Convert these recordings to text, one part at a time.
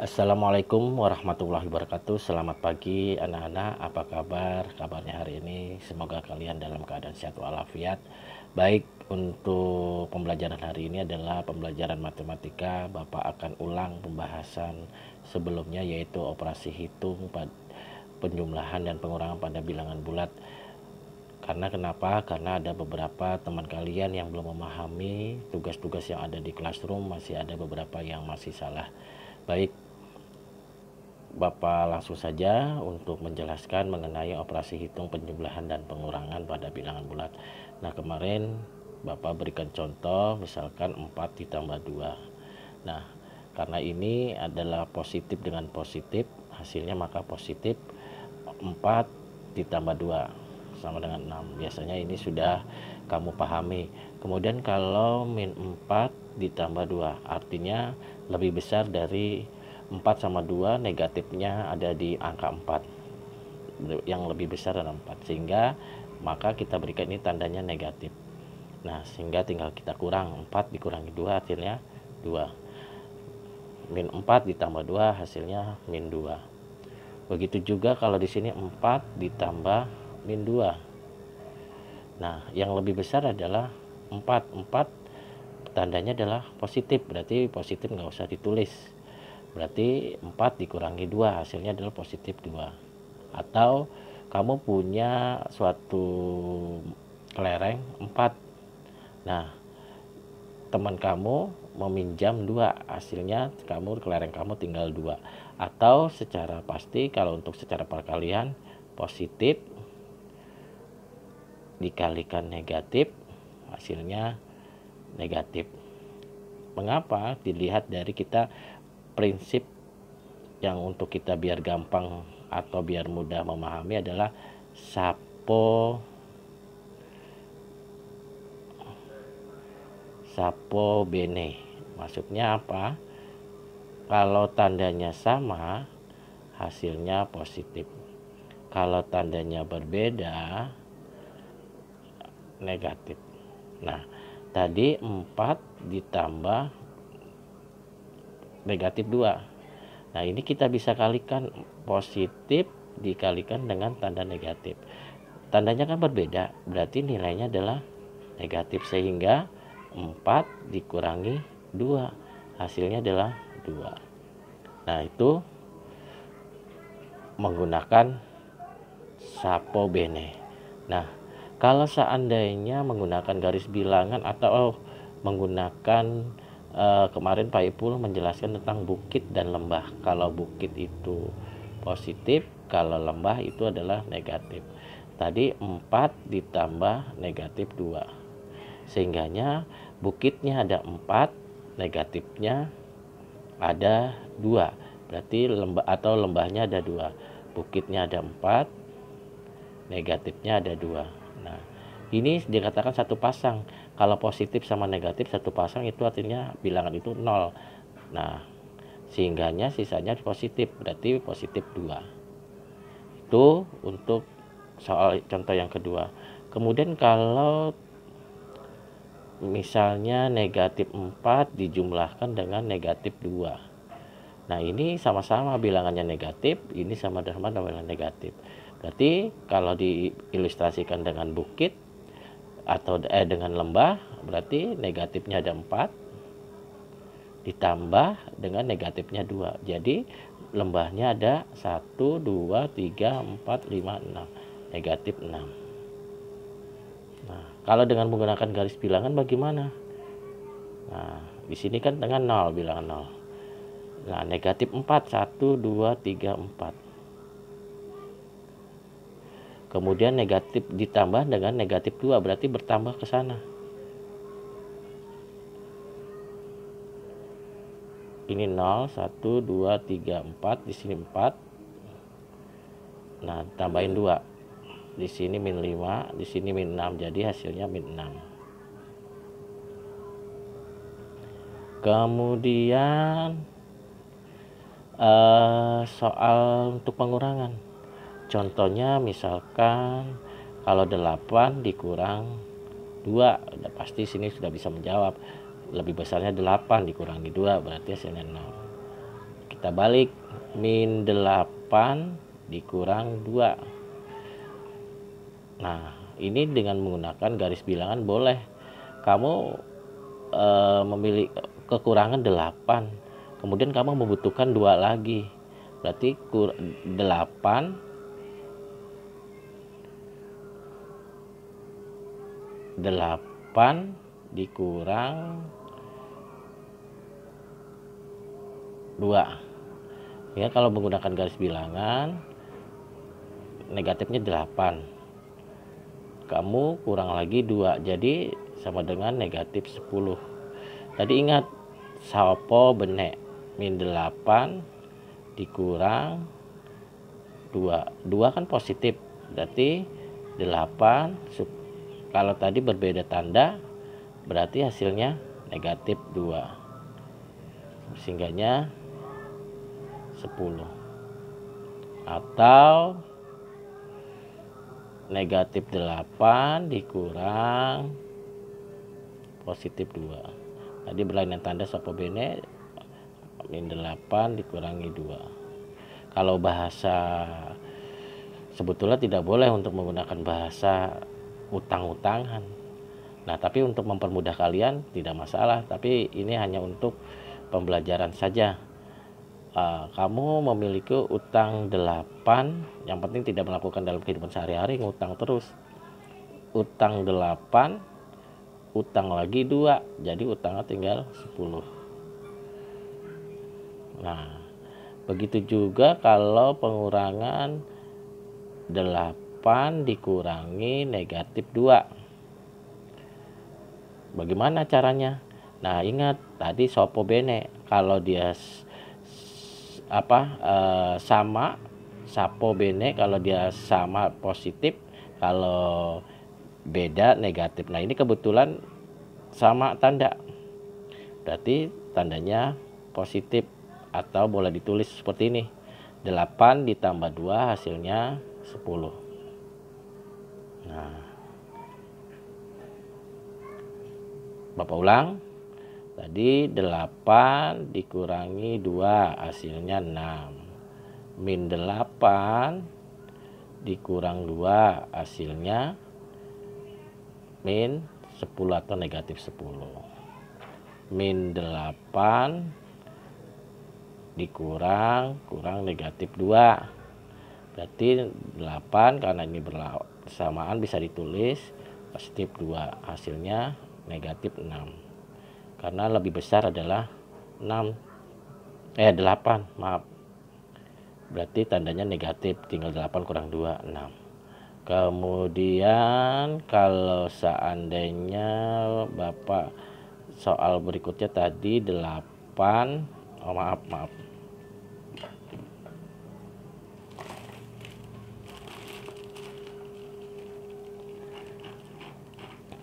Assalamualaikum warahmatullahi wabarakatuh. Selamat pagi anak-anak, apa kabar? Kabarnya hari ini semoga kalian dalam keadaan sehat walafiat. Baik, untuk pembelajaran hari ini adalah pembelajaran matematika. Bapak akan ulang pembahasan sebelumnya, yaitu operasi hitung, penjumlahan dan pengurangan pada bilangan bulat. Karena kenapa? Karena ada beberapa teman kalian yang belum memahami tugas-tugas yang ada di classroom, masih ada beberapa yang masih salah. Baik, Bapak langsung saja untuk menjelaskan mengenai operasi hitung, penjumlahan, dan pengurangan pada bilangan bulat. Nah, kemarin Bapak berikan contoh, misalkan 4 ditambah 2. Nah, karena ini adalah positif dengan positif, hasilnya maka positif 4 ditambah 2 sama dengan 6. Biasanya ini sudah kamu pahami. Kemudian kalau min 4 ditambah 2, artinya lebih besar dari 4 sama 2, negatifnya ada di angka 4, yang lebih besar dari 4, sehingga maka kita berikan ini tandanya negatif. Nah, sehingga tinggal kita kurang, 4 dikurangi 2 hasilnya 2. Min 4 ditambah 2 hasilnya min 2. Begitu juga kalau di sini 4 ditambah min 2. Nah, yang lebih besar adalah 4. 4 tandanya adalah positif, berarti positif nggak usah ditulis. Berarti 4 dikurangi 2 hasilnya adalah positif 2. Atau kamu punya suatu kelereng 4. Nah, teman kamu meminjam 2, hasilnya kelereng kamu tinggal 2. Atau secara pasti kalau untuk secara perkalian, positif dikalikan negatif hasilnya negatif. Mengapa? Dilihat dari kita prinsip yang untuk kita biar gampang atau biar mudah memahami adalah sapo bene. Maksudnya apa? Kalau tandanya sama, hasilnya positif. Kalau tandanya berbeda, negatif. Nah, tadi 4 ditambah negatif 2. Nah, ini kita bisa kalikan, positif dikalikan dengan tanda negatif. Tandanya kan berbeda, berarti nilainya adalah negatif, sehingga 4 dikurangi 2 hasilnya adalah 2. Nah, itu menggunakan sapo bene. Nah, kalau seandainya menggunakan garis bilangan atau menggunakan kemarin Pak Ipul menjelaskan tentang bukit dan lembah. Kalau bukit itu positif, kalau lembah itu adalah negatif. Tadi 4 ditambah negatif 2. Sehingganya bukitnya ada 4, negatifnya ada 2. Berarti lembahnya ada 2. Bukitnya ada 4, negatifnya ada 2. Nah, ini dikatakan satu pasang. Kalau positif sama negatif satu pasang, itu artinya bilangan itu 0. Nah, sehingganya sisanya positif, berarti positif 2. Itu untuk soal contoh yang kedua. Kemudian kalau misalnya negatif 4 dijumlahkan dengan negatif 2. Nah, ini sama-sama bilangannya negatif, ini sama-sama dengan negatif. Berarti kalau diilustrasikan dengan bukit atau dengan lembah, berarti negatifnya ada 4 ditambah dengan negatifnya 2. Jadi lembahnya ada 1, 2, 3, 4, 5, 6. Negatif 6. Nah, kalau dengan menggunakan garis bilangan bagaimana? Nah, di sini kan dengan 0, bilangan 0. Nah, negatif 4, 1, 2, 3, 4. Kemudian negatif ditambah dengan negatif 2, berarti bertambah ke sana. Ini 0, 1, 2, 3, 4, di sini 4. Nah, tambahin 2. Di sini min 5, di sini min 6, jadi hasilnya min 6. Kemudian soal untuk pengurangan. Contohnya misalkan kalau 8 dikurang 2, udah pasti sini sudah bisa menjawab. Lebih besarnya 8 dikurangi 2, berarti hasilnya 0. Kita balik, min 8 dikurang 2. Nah, ini dengan menggunakan garis bilangan boleh. Kamu memilih kekurangan 8, kemudian kamu membutuhkan 2 lagi. Berarti 8 dikurang 2. Ya, kalau menggunakan garis bilangan negatifnya 8. Kamu kurang lagi 2, jadi sama dengan negatif 10. Tadi ingat, sapo benek, min 8 dikurang 2. 2 kan positif, berarti 8. Kalau tadi berbeda tanda, berarti hasilnya negatif 2. Sehingganya 10. Atau negatif 8 dikurang positif 2. Tadi berlainan tanda sapo bene, min 8 dikurangi 2. Kalau bahasa, sebetulnya tidak boleh untuk menggunakan bahasa utang-utangan. Nah, tapi untuk mempermudah kalian tidak masalah, tapi ini hanya untuk pembelajaran saja. Kamu memiliki utang 8, yang penting tidak melakukan dalam kehidupan sehari-hari, ngutang terus. Utang 8, utang lagi 2, jadi utangnya tinggal 10. Nah, begitu juga kalau pengurangan 8 dikurangi negatif 2. Bagaimana caranya? Nah, ingat tadi sopo bene, kalau dia sama, sapo bene kalau dia sama positif, kalau beda negatif. Nah, ini kebetulan sama tanda, berarti tandanya positif, atau boleh ditulis seperti ini, 8 ditambah 2 hasilnya 10. Nah, Bapak ulang. Tadi 8 dikurangi 2 hasilnya 6. Min 8 dikurang 2 hasilnya min 10 atau negatif 10. Min 8 dikurang negatif 2. Berarti 8, karena ini bersamaan bisa ditulis positif 2, hasilnya negatif 6. Karena lebih besar adalah 8, maaf. Berarti tandanya negatif, tinggal 8 kurang 2, 6. Kemudian kalau seandainya Bapak soal berikutnya tadi 8, maaf.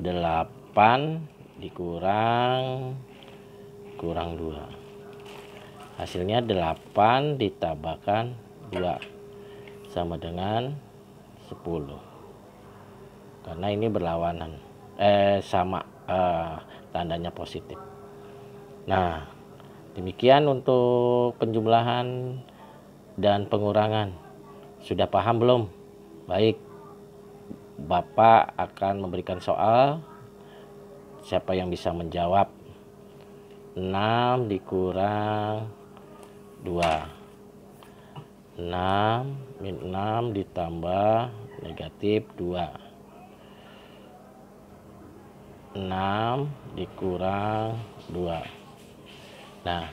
8 dikurang 2, hasilnya 8 ditambahkan 2 sama dengan 10, karena ini berlawanan, sama, tandanya positif. Nah, demikian untuk penjumlahan dan pengurangan. Sudah paham belum? Baik, Bapak akan memberikan soal. Siapa yang bisa menjawab? 6 dikurang 2. 6 min 6 ditambah negatif 2. 6 dikurang 2. Nah,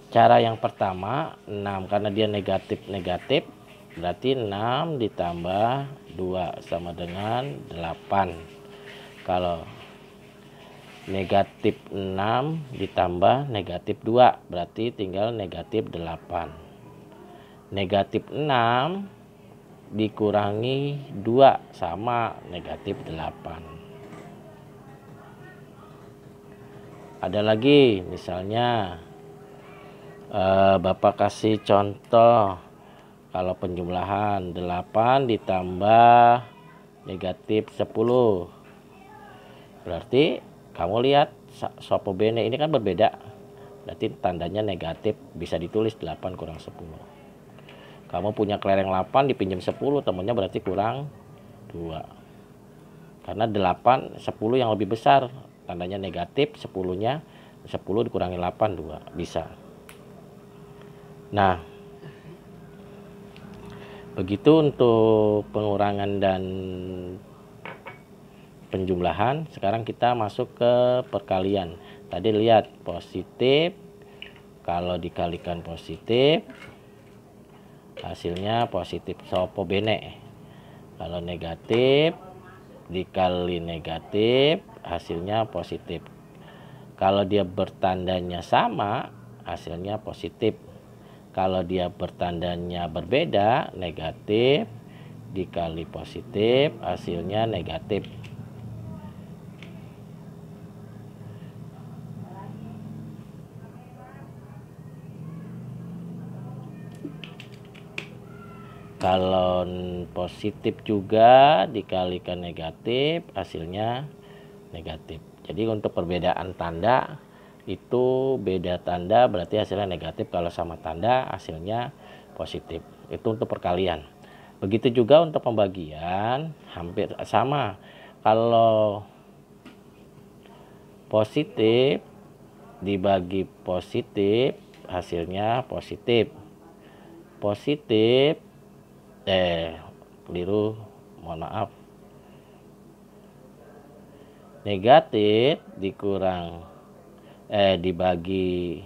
cara yang pertama 6, karena dia negatif, berarti 6 ditambah 2 sama dengan 8. Kalau negatif 6 ditambah negatif 2, berarti tinggal negatif 8. Negatif 6 dikurangi 2 sama negatif 8. Ada lagi, misalnya Bapak kasih contoh, kalau penjumlahan 8 ditambah negatif 10, berarti kamu lihat Sopo bene ini kan berbeda, berarti tandanya negatif, bisa ditulis 8 kurang 10. Kamu punya kelereng 8 dipinjam 10, temennya berarti kurang 2. Karena 8, 10 yang lebih besar, tandanya negatif, 10-nya 10 dikurangi 8, 2. Bisa. Nah, begitu untuk pengurangan dan penjumlahan. Sekarang kita masuk ke perkalian. Tadi lihat positif, kalau dikalikan positif hasilnya positif, sopo bene. Kalau negatif dikali negatif hasilnya positif. Kalau dia bertandanya sama hasilnya positif. Kalau dia bertandanya berbeda, negatif dikali positif hasilnya negatif. Kalau positif juga dikalikan negatif hasilnya negatif. Jadi untuk perbedaan tanda itu beda tanda berarti hasilnya negatif, kalau sama tanda hasilnya positif. Itu untuk perkalian. Begitu juga untuk pembagian, hampir sama. Kalau positif dibagi positif hasilnya positif. Positif keliru, mohon maaf. Negatif dikurang dibagi,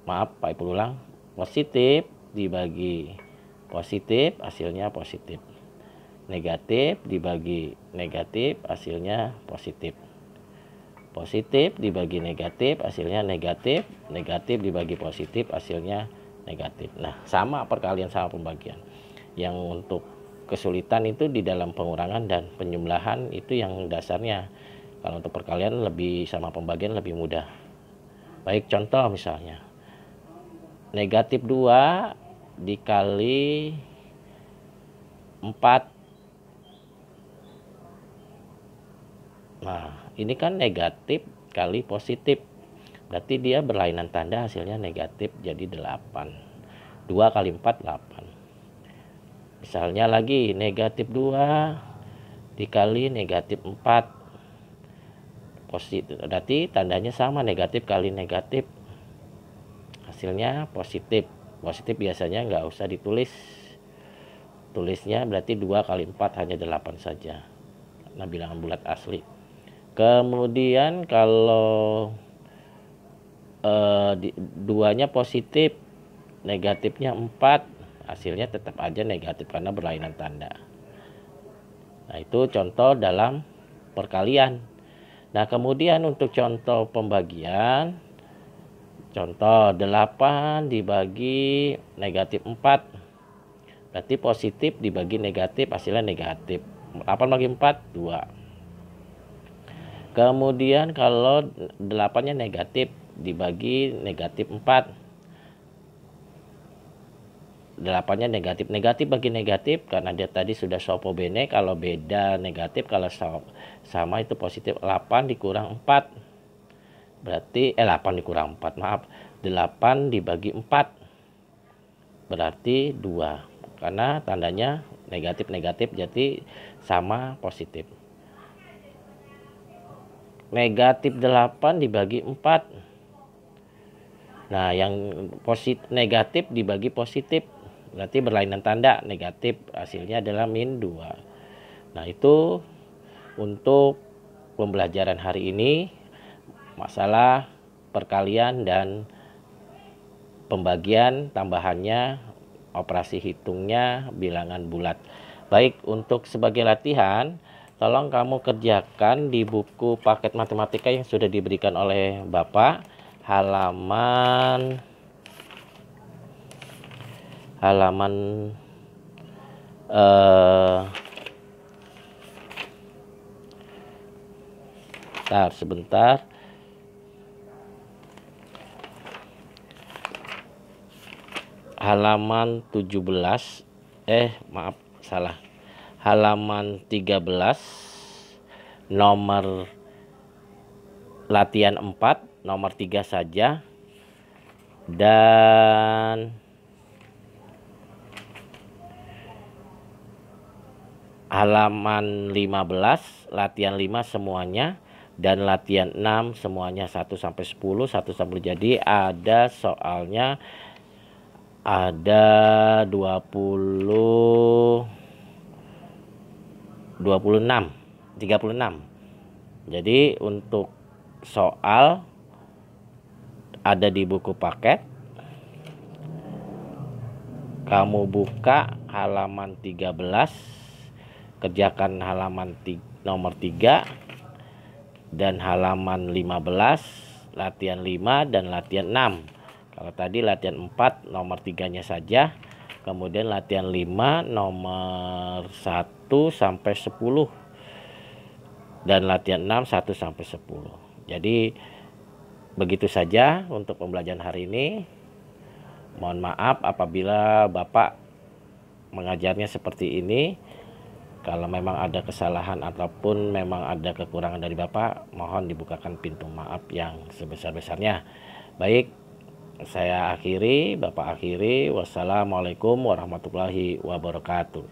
maaf Pak Ibu ulang, positif dibagi positif hasilnya positif. Negatif dibagi negatif hasilnya positif. Positif dibagi negatif hasilnya negatif. Negatif dibagi positif hasilnya negatif. Nah, sama perkalian sama pembagian. Yang untuk kesulitan itu di dalam pengurangan dan penjumlahan itu yang dasarnya. Kalau untuk perkalian lebih sama pembagian lebih mudah. Baik, contoh misalnya negatif 2 dikali 4. Nah, ini kan negatif kali positif, berarti dia berlainan tanda, hasilnya negatif, jadi 8. 2 kali 4 8. Misalnya lagi negatif 2 dikali negatif 4 positif, berarti tandanya sama, negatif kali negatif hasilnya positif. Positif biasanya nggak usah ditulis, tulisnya berarti 2 kali 4 hanya 8 saja, nah bilangan bulat asli. Kemudian kalau duanya positif, negatifnya 4, hasilnya tetap aja negatif karena berlainan tanda. Nah, itu contoh dalam perkalian. Nah, kemudian untuk contoh pembagian, contoh 8 dibagi negatif 4, berarti positif dibagi negatif hasilnya negatif. 8 bagi 4 2. Kemudian kalau 8-nya negatif dibagi negatif 4, 8-nya negatif. Negatif bagi negatif karena dia tadi sudah sopo bene, kalau beda negatif, kalau sama itu positif. 8 dikurang 4 berarti 8 dikurang 4, maaf, 8 dibagi 4 berarti 2, karena tandanya negatif jadi sama positif. Negatif 8 dibagi 4, nah yang negatif dibagi positif berarti berlainan tanda, negatif, hasilnya adalah -2. Nah, itu untuk pembelajaran hari ini, masalah perkalian dan pembagian, tambahannya, operasi hitungnya, bilangan bulat. Baik, untuk sebagai latihan, tolong kamu kerjakan di buku paket matematika yang sudah diberikan oleh Bapak, halaman sebentar. Halaman 17, maaf salah. Halaman 13 nomor latihan 4 nomor 3 saja, dan halaman 15 latihan 5 semuanya, dan latihan 6 semuanya 1 sampai 10, 1 sampai. Jadi ada soalnya ada 36 36. Jadi untuk soal ada di buku paket. Kamu buka halaman 13, kerjakan halaman nomor 3 dan halaman 15 latihan 5 dan latihan 6. Kalau tadi latihan 4 nomor 3-nya saja, kemudian latihan 5 nomor 1 sampai 10, dan latihan 6 1 sampai 10. Jadi begitu saja untuk pembelajaran hari ini. Mohon maaf apabila Bapak mengajarnya seperti ini. Kalau memang ada kesalahan ataupun memang ada kekurangan dari Bapak, mohon dibukakan pintu maaf yang sebesar-besarnya. Baik, saya akhiri, Bapak akhiri. Wassalamualaikum warahmatullahi wabarakatuh.